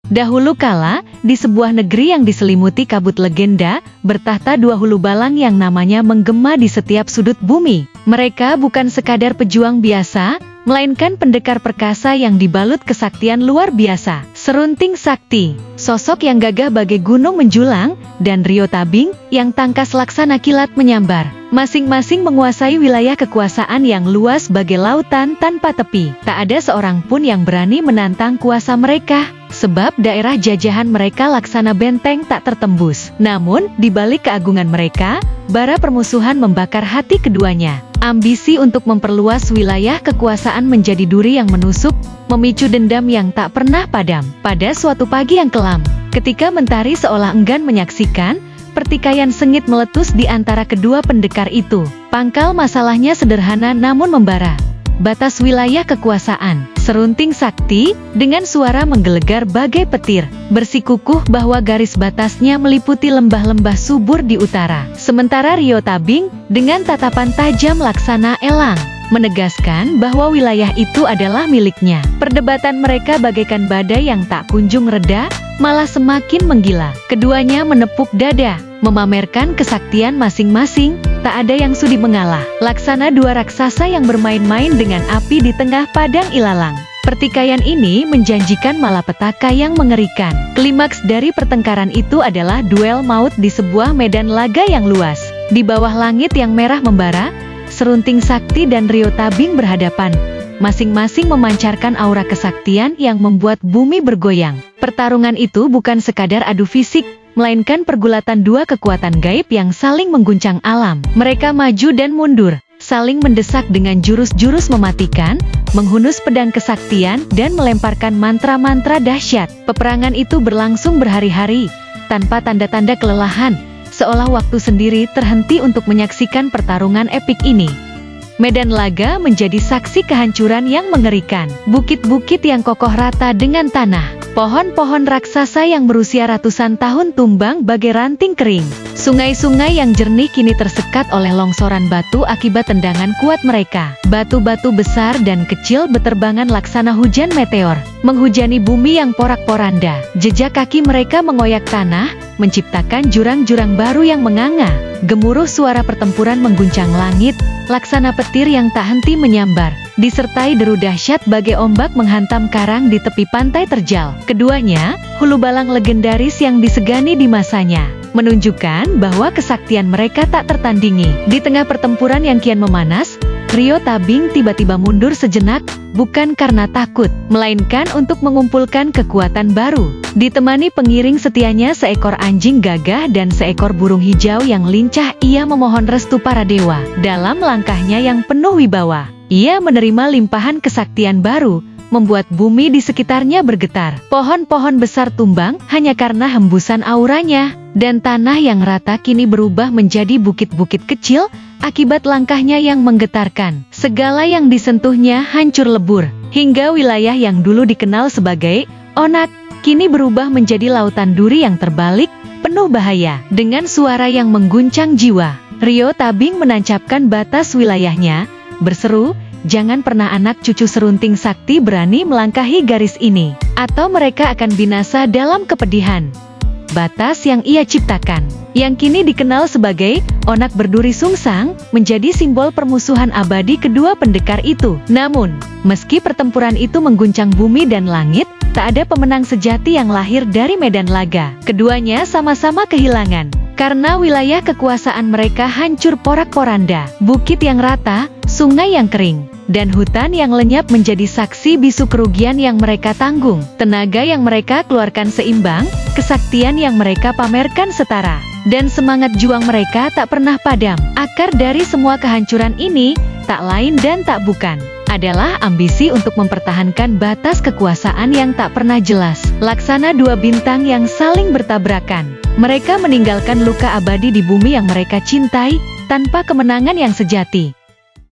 Dahulu kala, di sebuah negeri yang diselimuti kabut legenda, bertahta dua hulu balang yang namanya menggema di setiap sudut bumi. Mereka bukan sekadar pejuang biasa, melainkan pendekar perkasa yang dibalut kesaktian luar biasa. Serunting Sakti, sosok yang gagah bagai gunung menjulang, dan Ryo Tabing, yang tangkas laksana kilat menyambar. Masing-masing menguasai wilayah kekuasaan yang luas bagai lautan tanpa tepi. Tak ada seorang pun yang berani menantang kuasa mereka, sebab daerah jajahan mereka laksana benteng tak tertembus. Namun, di balik keagungan mereka, bara permusuhan membakar hati keduanya. Ambisi untuk memperluas wilayah kekuasaan menjadi duri yang menusuk, memicu dendam yang tak pernah padam. Pada suatu pagi yang kelam, ketika mentari seolah enggan menyaksikan, pertikaian sengit meletus di antara kedua pendekar itu. Pangkal masalahnya sederhana namun membara. Batas wilayah kekuasaan. Serunting Sakti, dengan suara menggelegar bagai petir, bersikukuh bahwa garis batasnya meliputi lembah-lembah subur di utara. Sementara Ryo Tabing, dengan tatapan tajam laksana elang, menegaskan bahwa wilayah itu adalah miliknya. Perdebatan mereka bagaikan badai yang tak kunjung reda, malah semakin menggila. Keduanya menepuk dada, memamerkan kesaktian masing-masing, tak ada yang sudi mengalah. Laksana dua raksasa yang bermain-main dengan api di tengah padang ilalang. Pertikaian ini menjanjikan malapetaka yang mengerikan. Klimaks dari pertengkaran itu adalah duel maut di sebuah medan laga yang luas. Di bawah langit yang merah membara, Serunting Sakti dan Ryo Tabing berhadapan, masing-masing memancarkan aura kesaktian yang membuat bumi bergoyang. Pertarungan itu bukan sekadar adu fisik, melainkan pergulatan dua kekuatan gaib yang saling mengguncang alam. Mereka maju dan mundur, saling mendesak dengan jurus-jurus mematikan, menghunus pedang kesaktian, dan melemparkan mantra-mantra dahsyat. Peperangan itu berlangsung berhari-hari, tanpa tanda-tanda kelelahan, seolah waktu sendiri terhenti untuk menyaksikan pertarungan epik ini. Medan laga menjadi saksi kehancuran yang mengerikan. Bukit-bukit yang kokoh rata dengan tanah. Pohon-pohon raksasa yang berusia ratusan tahun tumbang bagai ranting kering. Sungai-sungai yang jernih kini tersekat oleh longsoran batu akibat tendangan kuat mereka. Batu-batu besar dan kecil beterbangan laksana hujan meteor, menghujani bumi yang porak-poranda. Jejak kaki mereka mengoyak tanah, menciptakan jurang-jurang baru yang menganga. Gemuruh suara pertempuran mengguncang langit, laksana petir yang tak henti menyambar, disertai deru dahsyat bagai ombak menghantam karang di tepi pantai terjal. Keduanya, hulu balang legendaris yang disegani di masanya, menunjukkan bahwa kesaktian mereka tak tertandingi. Di tengah pertempuran yang kian memanas, Ryo Tabing tiba-tiba mundur sejenak, bukan karena takut, melainkan untuk mengumpulkan kekuatan baru. Ditemani pengiring setianya seekor anjing gagah dan seekor burung hijau yang lincah, ia memohon restu para dewa. Dalam langkahnya yang penuh wibawa, ia menerima limpahan kesaktian baru, membuat bumi di sekitarnya bergetar. Pohon-pohon besar tumbang hanya karena hembusan auranya, dan tanah yang rata kini berubah menjadi bukit-bukit kecil, akibat langkahnya yang menggetarkan. Segala yang disentuhnya hancur lebur, hingga wilayah yang dulu dikenal sebagai Onak, kini berubah menjadi lautan duri yang terbalik, penuh bahaya. Dengan suara yang mengguncang jiwa, Ryo Tabing menancapkan batas wilayahnya, berseru, "Jangan pernah anak cucu Serunting Sakti berani melangkahi garis ini, atau mereka akan binasa dalam kepedihan." Batas yang ia ciptakan, yang kini dikenal sebagai Onak berduri sungsang, menjadi simbol permusuhan abadi kedua pendekar itu. Namun, meski pertempuran itu mengguncang bumi dan langit, tak ada pemenang sejati yang lahir dari medan laga. Keduanya sama-sama kehilangan, karena wilayah kekuasaan mereka hancur porak-poranda. Bukit yang rata, sungai yang kering, dan hutan yang lenyap menjadi saksi bisu kerugian yang mereka tanggung. Tenaga yang mereka keluarkan seimbang, kesaktian yang mereka pamerkan setara, dan semangat juang mereka tak pernah padam. Akar dari semua kehancuran ini, tak lain dan tak bukan, adalah ambisi untuk mempertahankan batas kekuasaan yang tak pernah jelas. Laksana dua bintang yang saling bertabrakan, mereka meninggalkan luka abadi di bumi yang mereka cintai, tanpa kemenangan yang sejati.